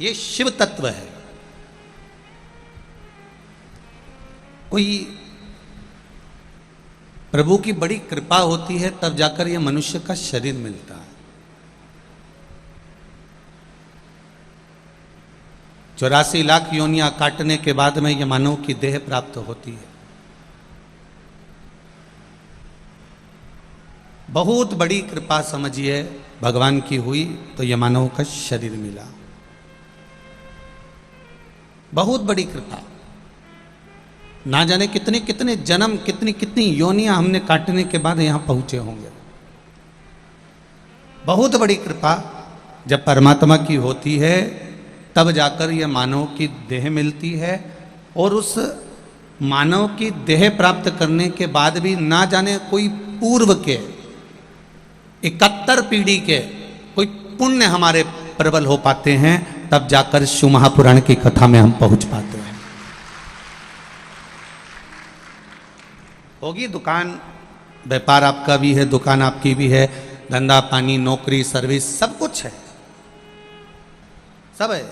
ये शिव तत्व है। कोई प्रभु की बड़ी कृपा होती है तब जाकर ये मनुष्य का शरीर मिलता है। 84 लाख योनियां काटने के बाद में ये मानव की देह प्राप्त होती है। बहुत बड़ी कृपा समझिए भगवान की हुई तो ये मानव का शरीर मिला। बहुत बड़ी कृपा। ना जाने कितने कितने जन्म, कितनी कितनी योनियां हमने काटने के बाद यहां पहुंचे होंगे। बहुत बड़ी कृपा जब परमात्मा की होती है तब जाकर यह मानव की देह मिलती है। और उस मानव की देह प्राप्त करने के बाद भी ना जाने कोई पूर्व के 71 पीढ़ी के कोई पुण्य हमारे प्रबल हो पाते हैं, तब जाकर शिव महापुराण की कथा में हम पहुंच पाते हैं। होगी दुकान, व्यापार आपका भी है, दुकान आपकी भी है, धंधा पानी, नौकरी, सर्विस, सब कुछ है, सब है।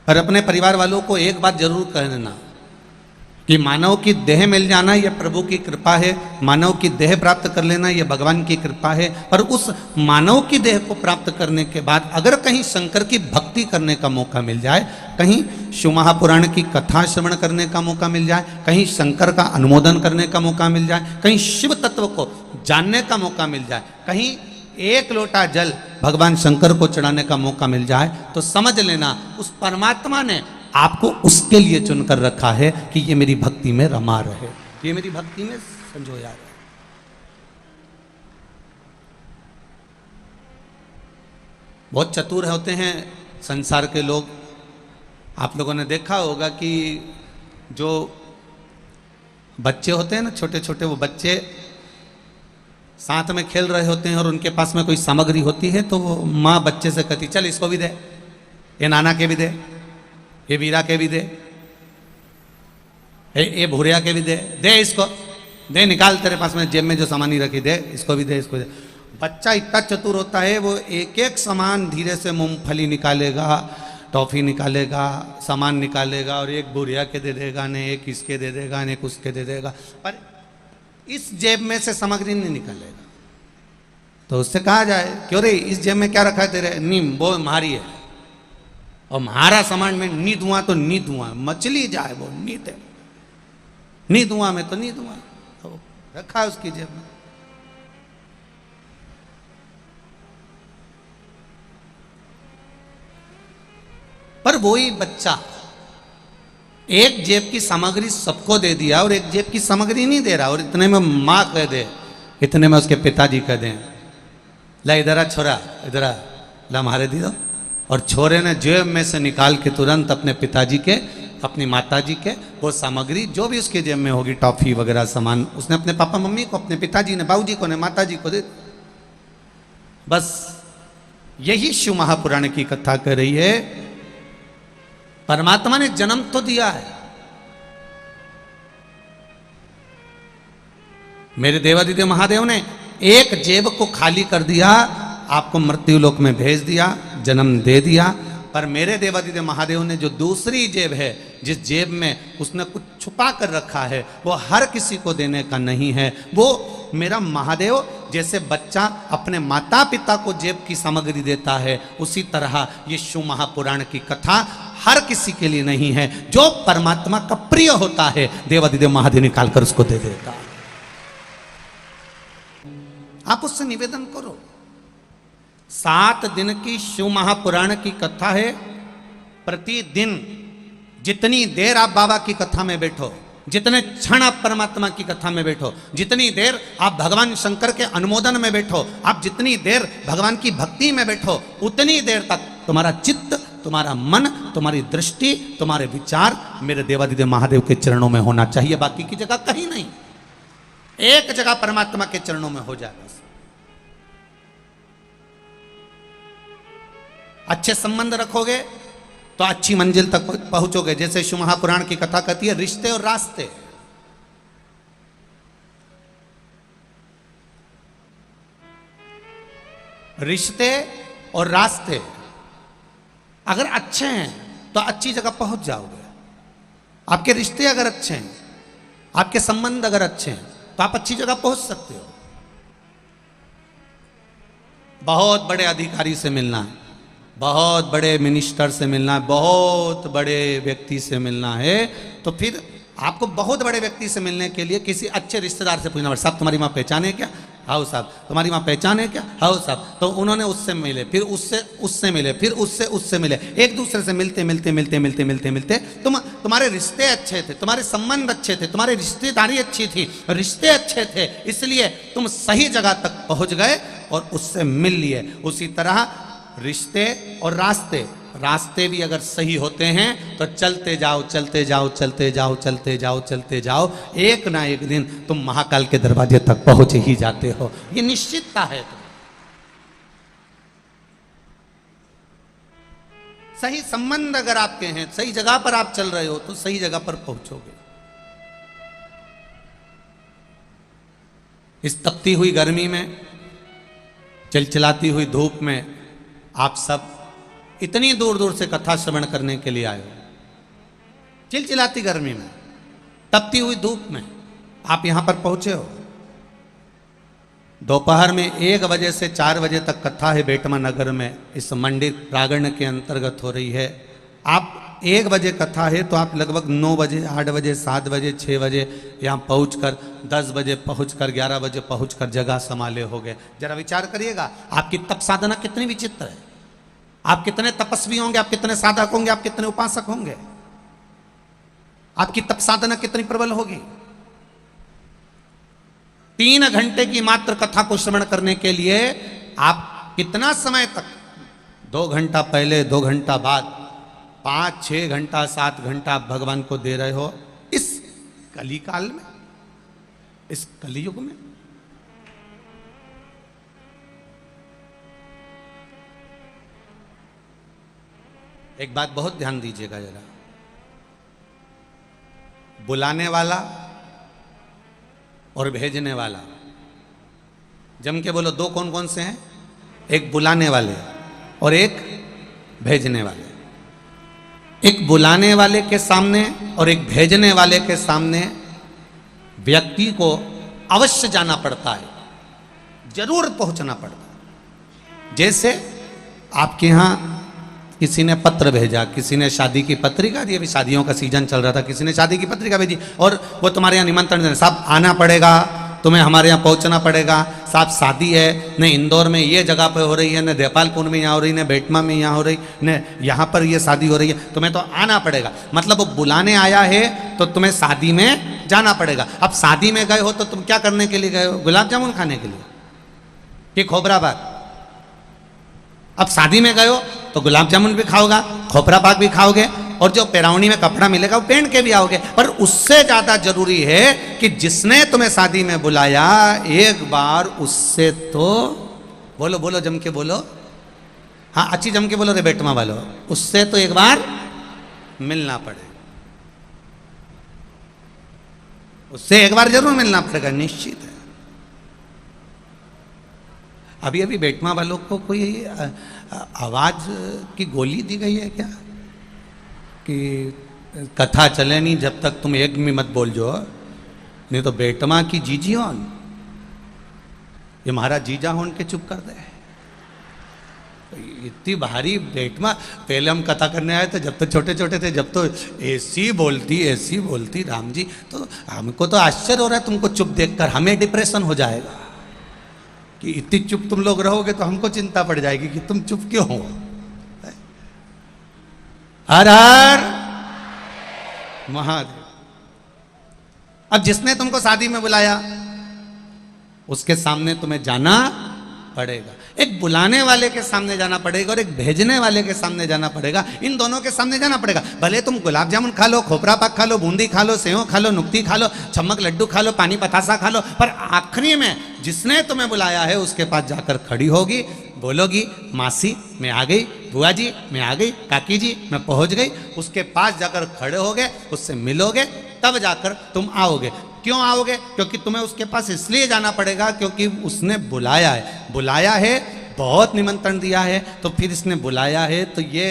पर अपने परिवार वालों को एक बात जरूर कहना कि मानव की देह मिल जाना यह प्रभु की कृपा है, मानव की देह प्राप्त कर लेना यह भगवान की कृपा है। पर उस मानव की देह को प्राप्त करने के बाद अगर कहीं शंकर की भक्ति करने का मौका मिल जाए, कहीं शिव महापुराण की कथा श्रवण करने का मौका मिल जाए, कहीं शंकर का अनुमोदन करने का मौका मिल जाए, कहीं शिव तत्व को जानने का मौका मिल जाए, कहीं एक लोटा जल भगवान शंकर को चढ़ाने का मौका मिल जाए, तो समझ लेना उस परमात्मा ने आपको उसके लिए चुनकर रखा है कि ये मेरी भक्ति में रमा रहे, ये मेरी भक्ति में संजोया रहे। बहुत चतुर होते हैं संसार के लोग। आप लोगों ने देखा होगा कि जो बच्चे होते हैं ना, छोटे छोटे, वो बच्चे साथ में खेल रहे होते हैं और उनके पास में कोई सामग्री होती है तो वो माँ बच्चे से कहती चल इसको भी दे, ये नाना के भी दे, ये वीरा के भी दे, ये भूरिया के भी दे, दे इसको, दे निकाल तेरे पास में जेब में जो सामान ही रखी, दे इसको भी दे, इसको दे। बच्चा इतना चतुर होता है, वो एक एक सामान धीरे से मूंगफली निकालेगा, टॉफी निकालेगा, सामान निकालेगा और एक भूरिया के दे देगा, ने एक इसके दे देगा, ने एक उसके दे देगा, पर इस जेब में से सामग्री नहीं निकालेगा। तो उससे कहा जाए क्यों रे इस जेब में क्या रखा है तेरे? नीम, वो हमारी है, और हमारा सामान में नी धुआं तो नी धुआं, मछली जाए वो नीत है, नी धुआं में तो नी धुआं, तो रखा है उसकी जेब में। पर वही बच्चा एक जेब की सामग्री सबको दे दिया और एक जेब की सामग्री नहीं दे रहा, और इतने में माँ कह दे, इतने में उसके पिताजी कह दें ला इधर आ छोरा, इधर आ, ला हमारे दी दो। और छोरे ने जेब में से निकाल के तुरंत अपने पिताजी के, अपनी माताजी के वो सामग्री जो भी उसके जेब में होगी, टॉफी वगैरह सामान, उसने अपने पापा मम्मी को, अपने पिताजी ने, बाबूजी को ने, माताजी को दे। बस यही शिव महापुराण की कथा कह रही है। परमात्मा ने जन्म तो दिया है, मेरे देवादिदेव महादेव ने एक जेब को खाली कर दिया, आपको मृत्यु लोक में भेज दिया, जन्म दे दिया। पर मेरे देवादिदेव महादेव ने जो दूसरी जेब है, जिस जेब में उसने कुछ छुपा कर रखा है, वो हर किसी को देने का नहीं है। वो मेरा महादेव जैसे बच्चा अपने माता पिता को जेब की सामग्री देता है, उसी तरह ये शिव महापुराण की कथा हर किसी के लिए नहीं है। जो परमात्मा का प्रिय होता है, देवादिदेव महादेव निकाल कर उसको दे देता। आप उससे निवेदन करो। 7 दिन की शिव महापुराण की कथा है। प्रतिदिन जितनी देर आप बाबा की कथा में बैठो, जितने क्षण आप परमात्मा की कथा में बैठो, जितनी देर आप भगवान शंकर के अनुमोदन में बैठो, आप जितनी देर भगवान की भक्ति में बैठो, उतनी देर तक तुम्हारा चित्त, तुम्हारा मन, तुम्हारी दृष्टि, तुम्हारे विचार मेरे देवादिदेव महादेव के चरणों में होना चाहिए। बाकी की जगह कहीं नहीं, एक जगह परमात्मा के चरणों में हो जाए बस। अच्छे संबंध रखोगे तो अच्छी मंजिल तक पहुंचोगे। जैसे शिव महापुराण की कथा कहती है, रिश्ते और रास्ते। रिश्ते और रास्ते, अगर अच्छे हैं तो अच्छी जगह पहुंच जाओगे। आपके रिश्ते अगर अच्छे हैं, आपके संबंध अगर अच्छे हैं, तो आप अच्छी जगह पहुंच सकते हो। बहुत बड़े अधिकारी से मिलना है, बहुत बड़े मिनिस्टर से मिलना है, बहुत बड़े व्यक्ति से मिलना है, तो फिर आपको बहुत बड़े व्यक्ति से मिलने के लिए किसी अच्छे रिश्तेदार से पूछना पड़ता, साहब तुम्हारी माँ पहचान है क्या? हाँ साहब। तुम्हारी माँ पहचान है क्या? हाँ साहब। तो उन्होंने उससे मिले, फिर उससे मिले, फिर उससे मिले, एक दूसरे से मिलते मिलते मिलते मिलते मिलते मिलते तुम्हारे रिश्ते अच्छे थे, तुम्हारे संबंध अच्छे थे, तुम्हारी रिश्तेदारी अच्छी थी, रिश्ते अच्छे थे, इसलिए तुम सही जगह तक पहुंच गए और उससे मिल लिए। उसी तरह रिश्ते और रास्ते भी अगर सही होते हैं तो चलते जाओ चलते जाओ चलते जाओ चलते जाओ चलते जाओ, एक ना एक दिन तुम महाकाल के दरवाजे तक पहुंच ही जाते हो। ये निश्चितता है। सही संबंध अगर आपके हैं, सही जगह पर आप चल रहे हो, तो सही जगह पर पहुंचोगे। इस तपती हुई गर्मी में, चिलचिलाती हुई धूप में आप सब इतनी दूर दूर से कथा श्रवण करने के लिए आए हो। चिलचिलाती गर्मी में, तपती हुई धूप में आप यहां पर पहुंचे हो। दोपहर में 1 बजे से 4 बजे तक कथा है बेटमा नगर में, इस मंदिर प्रांगण के अंतर्गत हो रही है। आप 1 बजे कथा है तो आप लगभग 9 बजे, 8 बजे, 7 बजे, 6 बजे यहाँ पहुंचकर 10 बजे पहुंचकर 11 बजे पहुंचकर जगह संभाले हो गए। जरा विचार करिएगा, आपकी तप साधना कितनी विचित्र है। आप कितने तपस्वी होंगे, आप कितने साधक होंगे, आप कितने उपासक होंगे, आपकी तप साधना कितनी प्रबल होगी। 3 घंटे की मात्र कथा को श्रवण करने के लिए आप कितना समय तक, 2 घंटा पहले, 2 घंटा बाद, 5, 6 घंटा, 7 घंटा आप भगवान को दे रहे हो इस कली काल में, इस कलियुग में। एक बात बहुत ध्यान दीजिएगा जरा, बुलाने वाला और भेजने वाला, जम के बोलो, 2 कौन कौन से हैं? एक बुलाने वाले और एक भेजने वाले। एक बुलाने वाले के सामने और एक भेजने वाले के सामने व्यक्ति को अवश्य जाना पड़ता है, जरूर पहुंचना पड़ता है। जैसे आपके यहां किसी ने पत्र भेजा, किसी ने शादी की पत्रिका दी, अभी शादियों का सीजन चल रहा था, किसी ने शादी की पत्रिका भेजी और वो तुम्हारे यहाँ निमंत्रण दे, साहब आना पड़ेगा, तुम्हें हमारे यहाँ पहुंचना पड़ेगा, साहब शादी है, न इंदौर में ये जगह पे हो रही है, न देपालपुर में यहाँ हो रही, न बेटमा में यहाँ हो रही, न यहाँ पर ये शादी हो रही है, तुम्हें तो आना पड़ेगा। मतलब वो बुलाने आया है तो तुम्हें शादी में जाना पड़ेगा। अब शादी में गए हो तो तुम क्या करने के लिए गए हो? गुलाब जामुन खाने के लिए कि खोबरा बाग? अब शादी में गए हो तो गुलाब जामुन भी खाओगा, खोपरा पाक भी खाओगे, और जो पेरावनी में कपड़ा मिलेगा वो पहन के भी आओगे। पर उससे ज्यादा जरूरी है कि जिसने तुम्हें शादी में बुलाया, एक बार उससे तो बोलो, बोलो जम के बोलो, हाँ अच्छी जम के बोलो रे बेटमा वालो, उससे तो एक बार मिलना पड़ेगा, उससे एक बार जरूर मिलना पड़ेगा, निश्चित है। अभी अभी बेटमा वालों को कोई आवाज की गोली दी गई है क्या कि कथा चले नहीं जब तक तुम एक में मत बोल जो, नहीं तो बेटमा की जीजी होन, ये महाराज जीजा होन के चुप कर दे। इतनी भारी बेटमा, पहले हम कथा करने आए थे जब तो छोटे छोटे थे, जब तो ऐसी बोलती राम जी, तो हमको तो आश्चर्य हो रहा है तुमको चुप देखकर, हमें डिप्रेशन हो जाएगा कि इतनी चुप तुम लोग रहोगे तो हमको चिंता पड़ जाएगी कि तुम चुप क्यों हो। हर हर महादेव। अब जिसने तुमको शादी में बुलाया उसके सामने तुम्हें जाना पड़ेगा, एक बुलाने वाले के सामने जाना पड़ेगा और एक भेजने वाले के सामने जाना पड़ेगा। इन दोनों के सामने जाना पड़ेगा। भले तुम गुलाब जामुन खा लो, खोपरा पाक खा लो, बूंदी खा लो, सेव खा लो, नुक्ती खा लो, छमक लड्डू खा लो, पानी पतासा खा लो, पर आखिरी में जिसने तुम्हें बुलाया है उसके पास जाकर खड़ी होगी, बोलोगी मासी मैं आ गई, बुआ जी मैं आ गई, काकी जी मैं पहुंच गई। उसके पास जाकर खड़े होगे, उससे मिलोगे, तब जाकर तुम आओगे। क्यों आओगे? क्योंकि तुम्हें उसके पास इसलिए जाना पड़ेगा क्योंकि उसने बुलाया है, बहुत निमंत्रण दिया है, तो फिर इसने बुलाया है, तो ये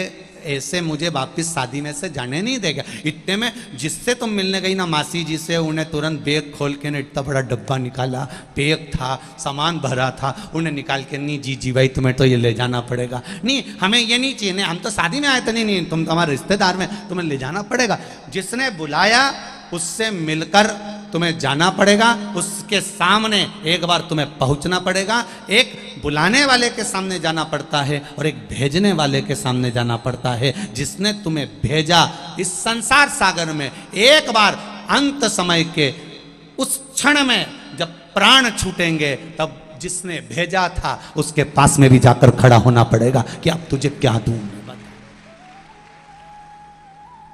ऐसे मुझे वापस शादी में से जाने नहीं देगा। इतने में जिससे तुम मिलने गई ना मासी जी से, उन्हें तुरंत बैग खोल के ने इतना बड़ा डब्बा निकाला, बैग था, सामान भरा था, उन्हें निकाल के, नहीं जी जी भाई तुम्हें तो ये ले जाना पड़ेगा, नहीं हमें ये नहीं चाहिए, नहीं हम तो शादी में आए थे, नहीं नहीं तुम हमारे रिश्तेदार में, तुम्हें ले जाना पड़ेगा। जिसने बुलाया उससे मिलकर तुम्हें जाना पड़ेगा, उसके सामने एक बार तुम्हें पहुंचना पड़ेगा। एक बुलाने वाले के सामने जाना पड़ता है और एक भेजने वाले के सामने जाना पड़ता है। जिसने तुम्हें भेजा इस संसार सागर में, एक बार अंत समय के उस क्षण में जब प्राण छूटेंगे, तब जिसने भेजा था उसके पास में भी जाकर खड़ा होना पड़ेगा कि अब तुझे क्या दूं।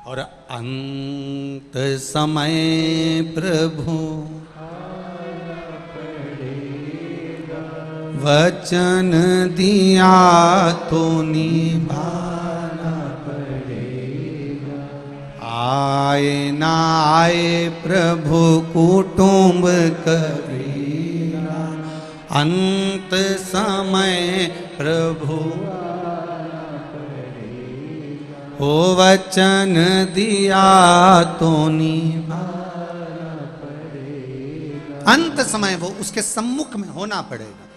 और अंत समय प्रभु वचन दिया तो निभाना पड़ेगा। आए ना आए प्रभु कुटुंब करेगा, अंत समय प्रभु ओ वचन दिया तो निभाना पड़ेगा। अंत समय वो उसके सम्मुख में होना पड़ेगा।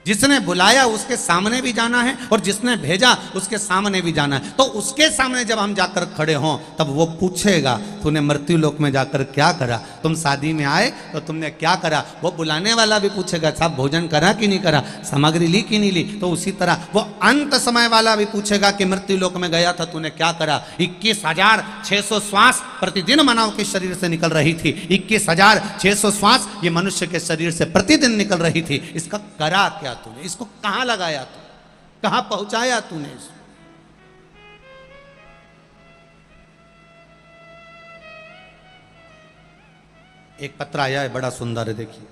जिसने बुलाया उसके सामने भी जाना है और जिसने भेजा उसके सामने भी जाना है। तो उसके सामने जब हम जाकर खड़े हों तब वो पूछेगा तूने मृत्यु लोक में जाकर क्या करा, तुम शादी में आए तो तुमने क्या करा। वो बुलाने वाला भी पूछेगा साहब भोजन करा कि नहीं करा, सामग्री ली कि नहीं ली। तो उसी तरह वो अंत समय वाला भी पूछेगा कि मृत्यु लोक में गया था तूने क्या करा। 21,600 श्वास प्रतिदिन मानव के शरीर से निकल रही थी। 21,600 श्वास ये मनुष्य के शरीर से प्रतिदिन निकल रही थी। इसका करा क्या तूने, इसको कहां लगाया तू, कहां पहुंचाया तूने इसको। एक पत्र आया है बड़ा सुंदर है, देखिए।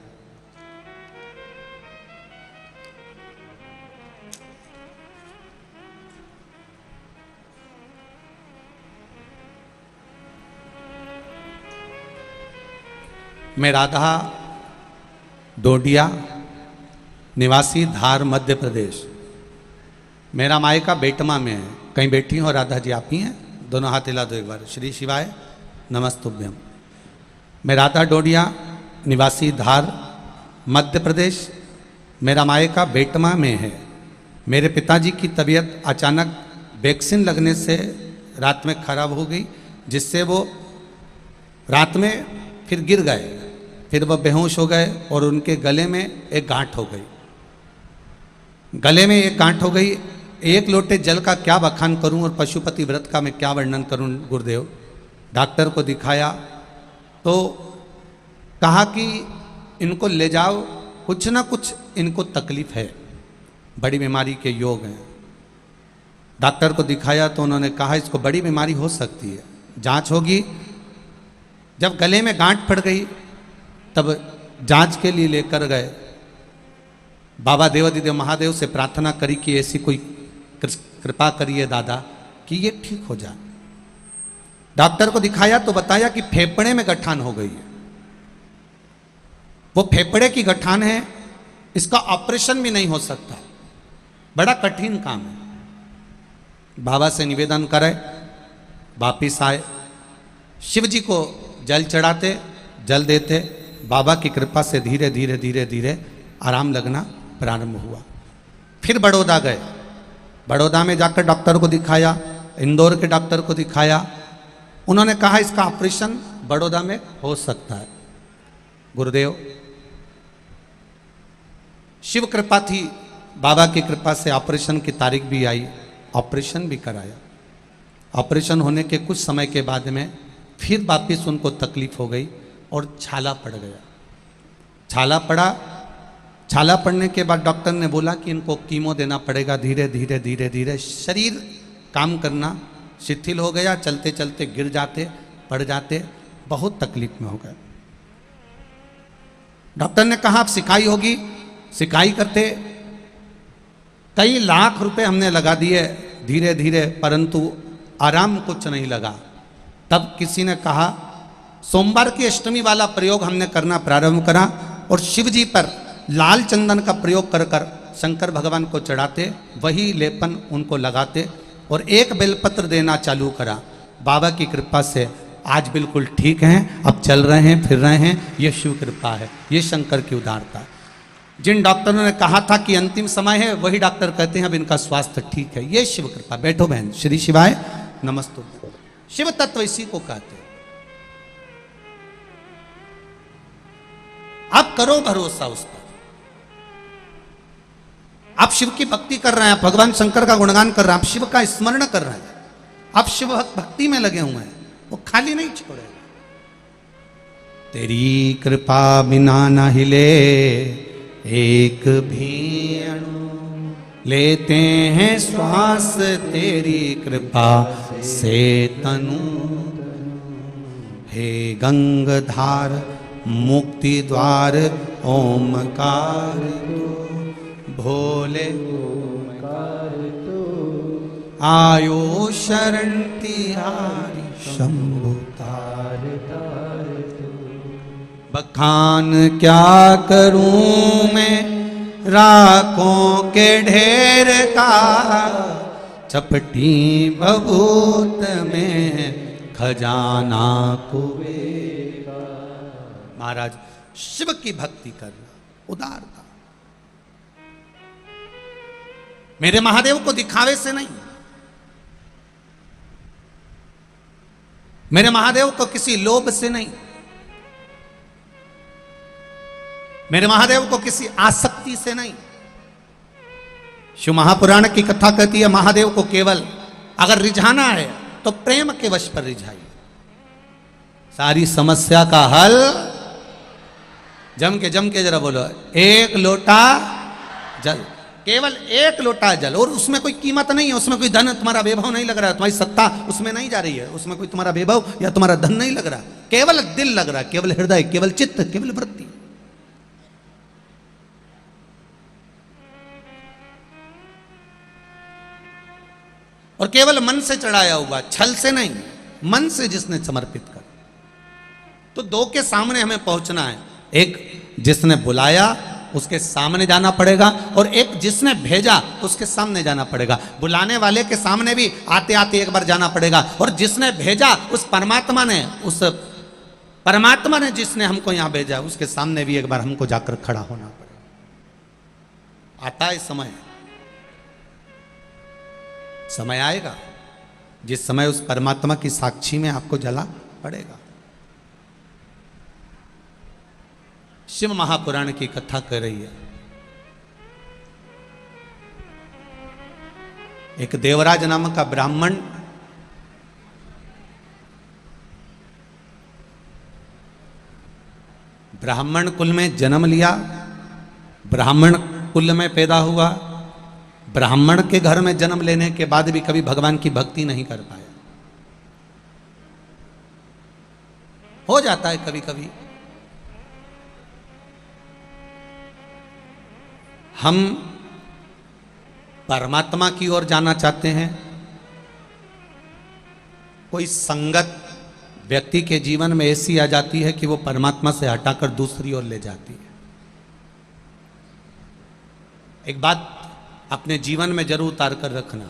मैं राधा डोडिया निवासी धार मध्य प्रदेश, मेरा मायका बेटमा में है। कहीं बैठी हो राधा जी, आप ही हैं? दोनों हाथ हिला दो एक बार। श्री शिवाय नमस्तुभ्यम। मैं राधा डोडिया निवासी धार मध्य प्रदेश, मेरा मायका बेटमा में है। मेरे पिताजी की तबीयत अचानक वैक्सीन लगने से रात में खराब हो गई, जिससे वो रात में फिर गिर गए, फिर वह बेहोश हो गए और उनके गले में एक गांठ हो गई। गले में एक गांठ हो गई। एक लोटे जल का क्या बखान करूं और पशुपति व्रत का मैं क्या वर्णन करूं गुरुदेव। डॉक्टर को दिखाया तो कहा कि इनको ले जाओ, कुछ ना कुछ इनको तकलीफ है, बड़ी बीमारी के योग हैं। डॉक्टर को दिखाया तो उन्होंने कहा इसको बड़ी बीमारी हो सकती है, जांच होगी। जब गले में गांठ पड़ गई तब जांच के लिए लेकर गए। बाबा देवादिदेव महादेव से प्रार्थना करी कि ऐसी कोई कृपा करिए दादा कि ये ठीक हो जाए। डॉक्टर को दिखाया तो बताया कि फेफड़े में गठान हो गई है। वो फेफड़े की गठान है, इसका ऑपरेशन भी नहीं हो सकता, बड़ा कठिन काम है। बाबा से निवेदन करे, वापिस आए, शिव जी को जल चढ़ाते, जल देते। बाबा की कृपा से धीरे धीरे धीरे धीरे आराम लगना प्रारंभ हुआ। फिर बड़ौदा गए, बड़ौदा में जाकर डॉक्टर को दिखाया, इंदौर के डॉक्टर को दिखाया। उन्होंने कहा इसका ऑपरेशन बड़ौदा में हो सकता है। गुरुदेव शिव कृपा थी, बाबा की कृपा से ऑपरेशन की तारीख भी आई, ऑपरेशन भी कराया। ऑपरेशन होने के कुछ समय के बाद में फिर वापिस उनको तकलीफ हो गई और छाला पड़ गया। छाला पड़ा, छाला पड़ने के बाद डॉक्टर ने बोला कि इनको कीमो देना पड़ेगा। धीरे धीरे धीरे धीरे शरीर काम करना शिथिल हो गया, चलते चलते गिर जाते, पड़ जाते, बहुत तकलीफ में हो गए। डॉक्टर ने कहा अब सिकाई होगी। सिकाई करते कई लाख रुपए हमने लगा दिए धीरे धीरे, परंतु आराम कुछ नहीं लगा। तब किसी ने कहा, सोमवार की अष्टमी वाला प्रयोग हमने करना प्रारंभ करा और शिव जी पर लाल चंदन का प्रयोग कर कर शंकर भगवान को चढ़ाते, वही लेपन उनको लगाते। और एक बेलपत्र देना चालू करा। बाबा की कृपा से आज बिल्कुल ठीक हैं, अब चल रहे हैं, फिर रहे हैं। ये शिव कृपा है, ये शंकर की उदारता है। जिन डॉक्टरों ने कहा था कि अंतिम समय है, वही डॉक्टर कहते हैं अब इनका स्वास्थ्य ठीक है। ये शिव कृपा। बैठो बहन। श्री शिवाय नमस्तु। शिव तत्व इसी को कहते हैं। आप करो भरोसा उस पर। आप शिव की भक्ति कर रहे हैं, भगवान शंकर का गुणगान कर रहे हैं, आप शिव का स्मरण कर रहे हैं, आप शिव भक्ति में लगे हुए हैं, वो खाली नहीं छोड़ेगा। तेरी कृपा बिना न हिले एक भी अणु, लेते हैं श्वास तेरी कृपा से तनु। हे गंगाधार मुक्ति द्वार ओमकार भोले, आयो शरण तिहारी शंभु तार। बखान क्या करूं मैं राखों के ढेर का, चपटी बबूत में खजाना कुबेर का। महाराज शिव की भक्ति करना उदारता। मेरे महादेव को दिखावे से नहीं, मेरे महादेव को किसी लोभ से नहीं, मेरे महादेव को किसी आसक्ति से नहीं। शिव महापुराण की कथा कहती है महादेव को केवल अगर रिझाना है तो प्रेम के वश पर रिझाइए, सारी समस्या का हल। जम के जरा बोलो, एक लोटा जल, केवल एक लोटा जल, और उसमें कोई कीमत नहीं है, उसमें कोई धन तुम्हारा वैभव नहीं लग रहा है, तुम्हारी सत्ता उसमें नहीं जा रही है, उसमें कोई तुम्हारा वैभव या तुम्हारा धन नहीं लग रहा, केवल दिल लग रहा है, केवल हृदय, केवल चित्त, केवल वृत्ति। और केवल मन से चढ़ाया हुआ, छल से नहीं, मन से जिसने समर्पित कर। तो दो के सामने हमें पहुंचना है, एक जिसने बुलाया उसके सामने जाना पड़ेगा, और एक जिसने भेजा उसके सामने जाना पड़ेगा। बुलाने वाले के सामने भी आते आते एक बार जाना पड़ेगा, और जिसने भेजा उस परमात्मा ने जिसने हमको यहां भेजा उसके सामने भी एक बार हमको जाकर खड़ा होना पड़ेगा। आता है समय आएगा जिस समय उस परमात्मा की साक्षी में आपको जला पड़ेगा। शिव महापुराण की कथा कर रही है। एक देवराज नामक का ब्राह्मण कुल में जन्म लिया, ब्राह्मण कुल में पैदा हुआ, ब्राह्मण के घर में जन्म लेने के बाद भी कभी भगवान की भक्ति नहीं कर पाया। हो जाता है कभी कभी। हम परमात्मा की ओर जाना चाहते हैं, कोई संगत व्यक्ति के जीवन में ऐसी आ जाती है कि वो परमात्मा से हटाकर दूसरी ओर ले जाती है। एक बात अपने जीवन में जरूर उतार कर रखना,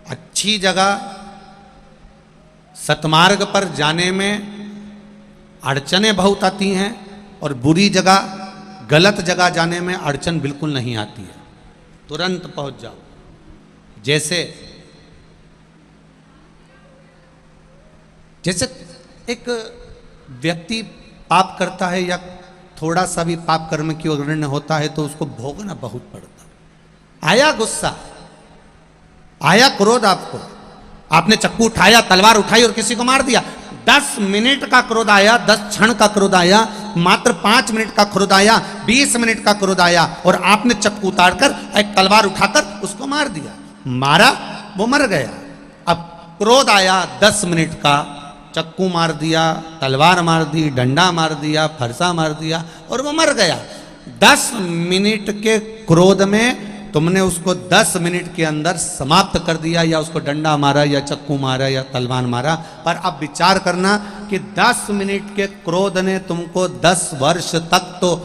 अच्छी जगह सतमार्ग पर जाने में अड़चनें बहुत आती हैं, और बुरी जगह गलत जगह जाने में अड़चन बिल्कुल नहीं आती है, तुरंत पहुंच जाओ। जैसे एक व्यक्ति पाप करता है या थोड़ा सा भी पाप कर्म की अग्रण्य होता है तो उसको भोगना बहुत पड़ता है। आया गुस्सा, आया क्रोध, आपने चक्कू उठाया, तलवार उठाई और किसी को मार दिया। 10 मिनट का क्रोध आया, 10 क्षण का क्रोध आया, मात्र 5 मिनट का क्रोध आया, 20 मिनट का क्रोध आया, और आपने चक्कू उतारकर एक तलवार उठाकर उसको मार दिया। मारा, वो मर गया। अब क्रोध आया 10 मिनट का, चक्कू मार दिया, तलवार मार दी, डंडा मार दिया, फरसा मार दिया, और वो मर गया। 10 मिनट के क्रोध में तुमने उसको 10 मिनट के अंदर समाप्त कर दिया, या उसको डंडा मारा, या चक्कू मारा, या तलवार मारा। पर अब विचार करना कि 10 मिनट के क्रोध ने तुमको 10 वर्ष तक तो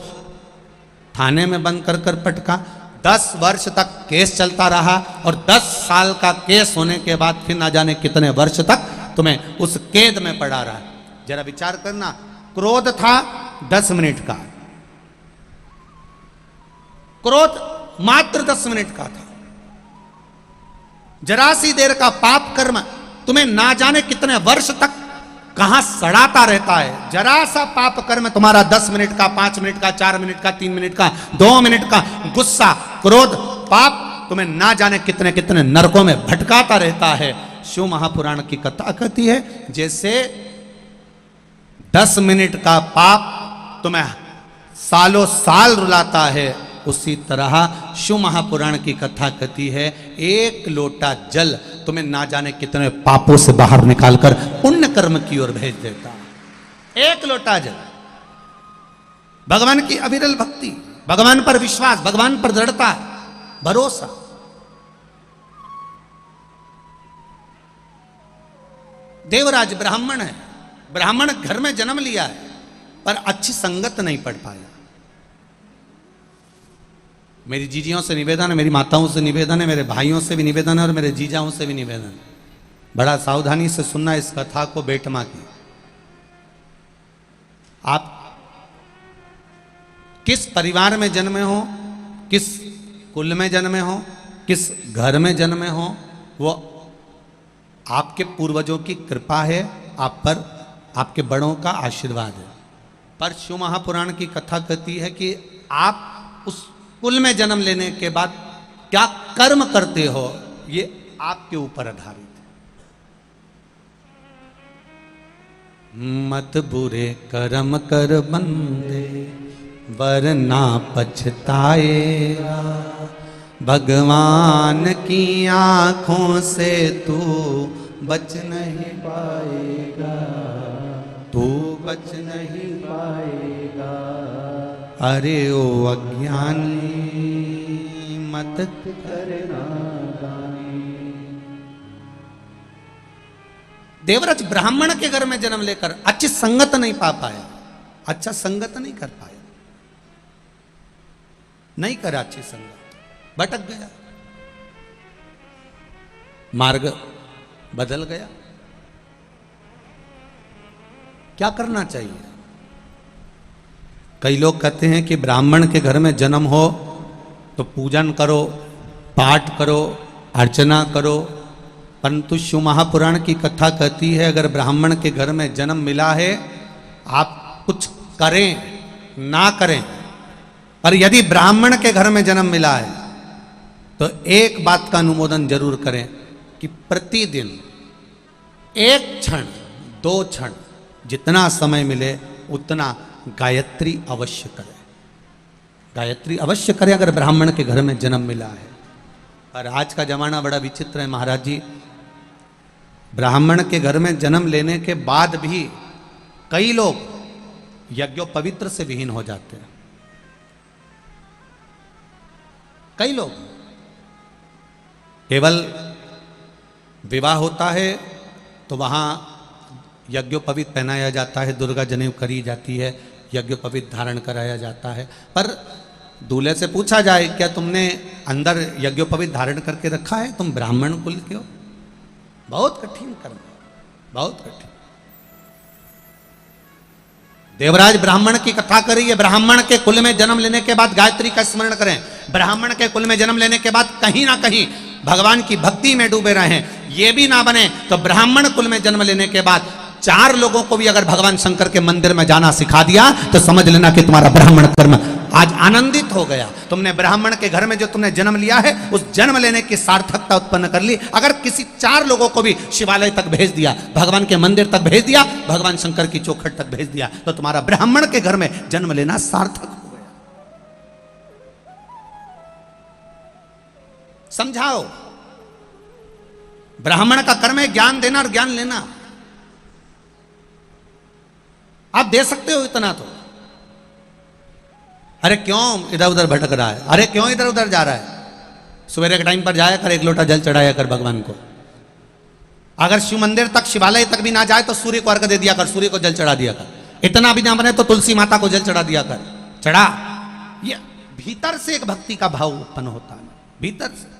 थाने में बंद कर पटका, 10 वर्ष तक केस चलता रहा और 10 साल का केस होने के बाद फिर ना जाने कितने वर्ष तक तुम्हें उस कैद में पड़ा रहा। जरा विचार करना, क्रोध था 10 मिनट का, क्रोध मात्र 10 मिनट का था। जरा सी देर का पाप कर्म तुम्हें ना जाने कितने वर्ष तक कहां सड़ाता रहता है। जरा सा पाप कर्म तुम्हारा 10 मिनट का, 5 मिनट का, 4 मिनट का, 3 मिनट का, 2 मिनट का गुस्सा, क्रोध, पाप तुम्हें ना जाने कितने कितने नरकों में भटकाता रहता है। शिव महापुराण की कथा कहती है जैसे 10 मिनट का पाप तुम्हें सालों साल रुलाता है, उसी तरह शिव महापुराण की कथा कहती है एक लोटा जल तुम्हें ना जाने कितने पापों से बाहर निकालकर पुण्य कर्म की ओर भेज देता। एक लोटा जल, भगवान की अविरल भक्ति, भगवान पर विश्वास, भगवान पर दृढ़ता, भरोसा। देवराज ब्राह्मण है, ब्राह्मण घर में जन्म लिया है पर अच्छी संगत नहीं पढ़ पाया। मेरी जीजियों से निवेदन है, मेरी माताओं से निवेदन है, मेरे भाइयों से भी निवेदन है और मेरे जीजाओं से भी निवेदन है, बड़ा सावधानी से सुनना इस कथा को बेटमा की। आप किस परिवार में जन्मे हो, किस कुल में जन्मे हो, किस घर में जन्मे हो, वो आपके पूर्वजों की कृपा है, आप पर आपके बड़ों का आशीर्वाद है। पर शिव महापुराण की कथा कहती है कि आप उस कुल में जन्म लेने के बाद क्या कर्म करते हो ये आपके ऊपर आधारित है। मत बुरे कर्म कर बंदे वरना पछताएगा, भगवान की आंखों से तू बच नहीं पाएगा, तू बच नहीं पाएगा। अरे ओ अज्ञानी मत करना दानी। देवराज ब्राह्मण के घर में जन्म लेकर अच्छी संगत नहीं पा पाया, अच्छा संगत नहीं कर पाया, नहीं करा अच्छी संगत, भटक गया, मार्ग बदल गया। क्या करना चाहिए? कई लोग कहते हैं कि ब्राह्मण के घर में जन्म हो तो पूजन करो, पाठ करो, अर्चना करो, परंतु शिव महापुराण की कथा कहती है अगर ब्राह्मण के घर में जन्म मिला है, आप कुछ करें ना करें, पर यदि ब्राह्मण के घर में जन्म मिला है तो एक बात का अनुमोदन जरूर करें कि प्रतिदिन 1 क्षण 2 क्षण जितना समय मिले उतना गायत्री अवश्य करें, गायत्री अवश्य करें अगर ब्राह्मण के घर में जन्म मिला है। और आज का जमाना बड़ा विचित्र है महाराज जी, ब्राह्मण के घर में जन्म लेने के बाद भी कई लोग यज्ञोपवीत्र से विहीन हो जाते हैं। कई लोग केवल विवाह होता है तो वहां यज्ञोपवीत पहनाया जाता है, दुर्गा जनेऊ करी जाती है, यज्ञोपवीत धारण कराया जाता है, पर दूल्हे से पूछा जाए क्या तुमने अंदर यज्ञोपवीत धारण करके रखा है, तुम ब्राह्मण कुल के हो? बहुत कठिन कर्म, बहुत कठिन। देवराज ब्राह्मण की कथा करिए, ब्राह्मण के कुल में जन्म लेने के बाद गायत्री का स्मरण करें, ब्राह्मण के कुल में जन्म लेने के बाद कहीं ना कहीं भगवान की भक्ति में डूबे रहें। ये भी ना बने तो ब्राह्मण कुल में जन्म लेने के बाद 4 लोगों को भी अगर भगवान शंकर के मंदिर में जाना सिखा दिया तो समझ लेना कि तुम्हारा ब्राह्मण कर्म आज आनंदित हो गया। तुमने ब्राह्मण के घर में जो तुमने जन्म लिया है उस जन्म लेने की सार्थकता उत्पन्न कर ली। अगर किसी 4 लोगों को भी शिवालय तक भेज दिया, भगवान के मंदिर तक भेज दिया, भगवान शंकर की चौखट तक भेज दिया, तो तुम्हारा ब्राह्मण के घर में जन्म लेना सार्थक हो गया। समझाओ, ब्राह्मण का कर्म है ज्ञान देना और ज्ञान लेना। आप दे सकते हो इतना तो, अरे क्यों इधर उधर भटक रहा है, अरे क्यों इधर उधर जा रहा है, सवेरे के टाइम पर जाया कर, 1 लोटा जल चढ़ाया कर भगवान को। अगर शिव मंदिर तक, शिवालय तक भी ना जाए तो सूर्य को अर्घ दे दिया कर, सूर्य को जल चढ़ा दिया कर। इतना भी ना बने तो तुलसी माता को जल चढ़ा दिया कर, चढ़ा। ये भीतर से एक भक्ति का भाव उत्पन्न होता है, भीतर से।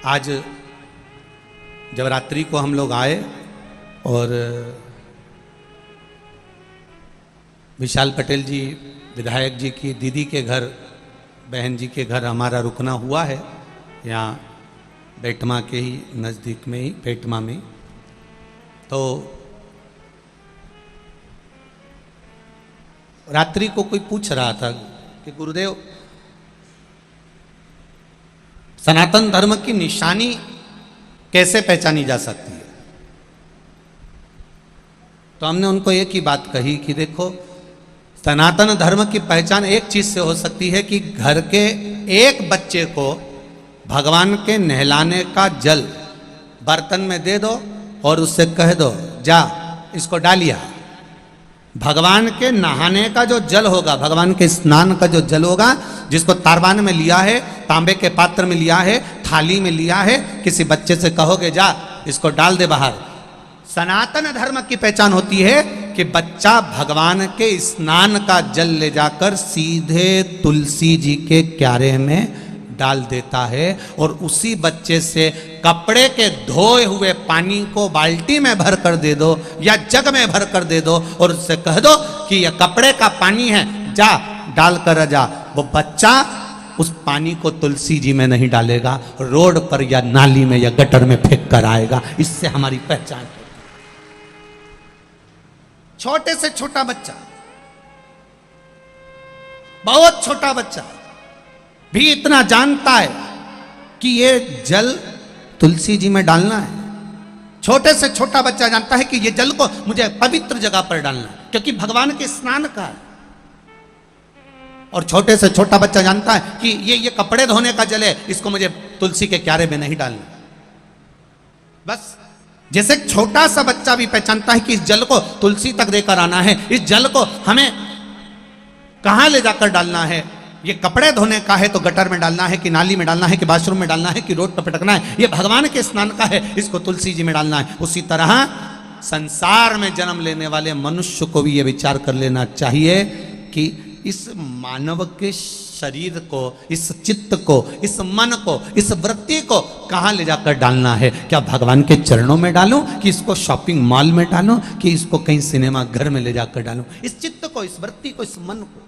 आज जब रात्रि को हम लोग आए और विशाल पटेल जी विधायक जी की दीदी के घर, बहन जी के घर हमारा रुकना हुआ है, यहाँ बेटमा के ही नज़दीक में ही, बेटमा में। तो रात्रि को कोई पूछ रहा था कि गुरुदेव, सनातन धर्म की निशानी कैसे पहचानी जा सकती है? तो हमने उनको एक ही बात कही कि देखो, सनातन धर्म की पहचान एक चीज से हो सकती है कि घर के एक बच्चे को भगवान के नहलाने का जल बर्तन में दे दो और उससे कह दो जा इसको डालिया। भगवान के नहाने का जो जल होगा, भगवान के स्नान का जो जल होगा, जिसको तारबान में लिया है, तांबे के पात्र में लिया है, थाली में लिया है, किसी बच्चे से कहोगे जा इसको डाल दे बाहर। सनातन धर्म की पहचान होती है कि बच्चा भगवान के स्नान का जल ले जाकर सीधे तुलसी जी के क्यारे में डाल देता है और उसी बच्चे से कपड़े के धोए हुए पानी को बाल्टी में भर कर दे दो या जग में भर कर दे दो और उससे कह दो कि यह कपड़े का पानी है, जा डाल कर जा। वो बच्चा उस पानी को तुलसी जी में नहीं डालेगा, रोड पर या नाली में या गटर में फेंक कर आएगा। इससे हमारी पहचान। छोटे से छोटा बच्चा, बहुत छोटा बच्चा भी इतना जानता है कि ये जल तुलसी जी में डालना है। छोटे से छोटा बच्चा जानता है कि ये जल को मुझे पवित्र जगह पर डालना है, क्योंकि भगवान के स्नान का है। और छोटे से छोटा बच्चा जानता है कि ये कपड़े धोने का जल है, इसको मुझे तुलसी के क्यारे में नहीं डालना। बस जैसे छोटा सा बच्चा भी पहचानता है कि इस जल को तुलसी तक देकर आना है, इस जल को हमें कहां ले जाकर डालना है, ये कपड़े धोने का है तो गटर में डालना है कि नाली में डालना है कि बाथरूम में डालना है कि रोड पर पटकना है, ये भगवान के स्नान का है, इसको तुलसी जी में डालना है। उसी तरह संसार में जन्म लेने वाले मनुष्य को भी ये विचार कर लेना चाहिए कि इस मानव के शरीर को, इस चित्त को, इस मन को, इस वृत्ति को कहां ले जाकर डालना है। क्या भगवान के चरणों में डालूं कि इसको शॉपिंग मॉल में डालूं कि इसको कहीं सिनेमा घर में ले जाकर डालूं? इस चित्त को, इस वृत्ति को, इस मन को